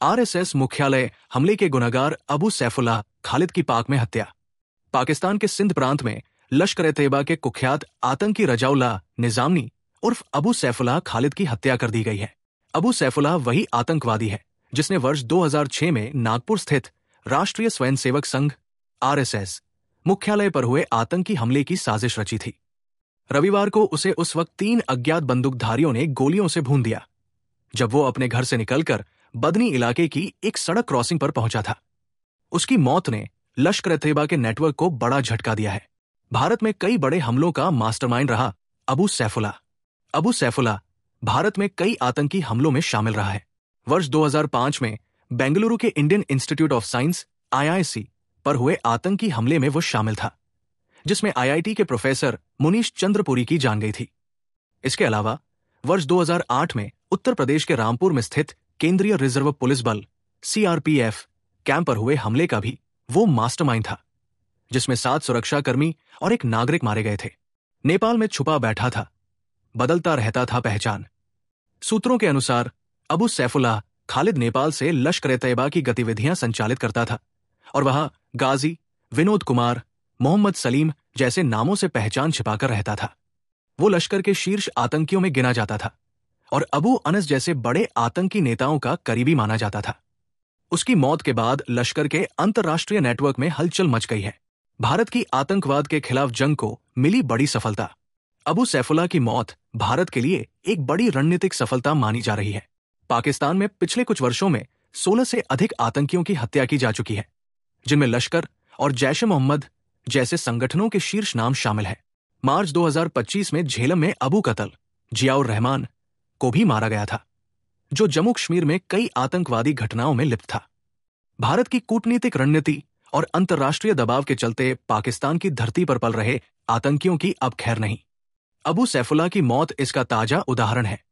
RSS मुख्यालय हमले के गुनहगार अबू सैफुल्लाह खालिद की पाक में हत्या। पाकिस्तान के सिंध प्रांत में लश्कर-ए-तैयबा के कुख्यात आतंकी रजाउल्लाह निजामी उर्फ अबू सैफुल्लाह खालिद की हत्या कर दी गई है। अबू सैफुल्लाह वही आतंकवादी है जिसने वर्ष 2006 में नागपुर स्थित राष्ट्रीय स्वयंसेवक संघ आरएसएस मुख्यालय पर हुए आतंकी हमले की साजिश रची थी। रविवार को उसे उस वक्त 3 अज्ञात बंदूकधारियों ने गोलियों से भून दिया जब वो अपने घर से निकलकर बदनी इलाके की एक सड़क क्रॉसिंग पर पहुंचा था। उसकी मौत ने लश्कर-ए-तैयबा के नेटवर्क को बड़ा झटका दिया है। भारत में कई बड़े हमलों का मास्टरमाइंड रहा अबू सैफुल्लाह। अबू सैफुल्लाह भारत में कई आतंकी हमलों में शामिल रहा है। वर्ष 2005 में बेंगलुरु के Indian institute of science (IISc) पर हुए आतंकी हमले में वो शामिल था, जिसमें IIT के प्रोफेसर मुनीश चंद्रपुरी की जान गई थी। इसके अलावा वर्ष 2008 में उत्तर प्रदेश के रामपुर में स्थित केंद्रीय रिजर्व पुलिस बल CRPF कैंप पर हुए हमले का भी वो मास्टरमाइंड था, जिसमें 7 सुरक्षाकर्मी और एक नागरिक मारे गए थे। नेपाल में छुपा बैठा था, बदलता रहता था पहचान। सूत्रों के अनुसार अबू सैफुल्लाह खालिद नेपाल से लश्कर-ए-तैयबा की गतिविधियां संचालित करता था और वहां गाजी, विनोद कुमार, मोहम्मद सलीम जैसे नामों से पहचान छिपाकर रहता था। वो लश्कर के शीर्ष आतंकियों में गिना जाता था और अबू अनस जैसे बड़े आतंकी नेताओं का करीबी माना जाता था। उसकी मौत के बाद लश्कर के अंतर्राष्ट्रीय नेटवर्क में हलचल मच गई है। भारत की आतंकवाद के खिलाफ जंग को मिली बड़ी सफलता। अबू सैफुल्लाह की मौत भारत के लिए एक बड़ी रणनीतिक सफलता मानी जा रही है। पाकिस्तान में पिछले कुछ वर्षों में 16 से अधिक आतंकियों की हत्या की जा चुकी है, जिनमें लश्कर और जैश-ए-मोहम्मद जैसे संगठनों के शीर्ष नाम शामिल हैं। मार्च 2025 में झेलम में अबू कतल जियाउर रहमान को भी मारा गया था, जो जम्मू कश्मीर में कई आतंकवादी घटनाओं में लिप्त था। भारत की कूटनीतिक रणनीति और अंतर्राष्ट्रीय दबाव के चलते पाकिस्तान की धरती पर पल रहे आतंकियों की अब खैर नहीं। अबू सैफुल्लाह की मौत इसका ताजा उदाहरण है।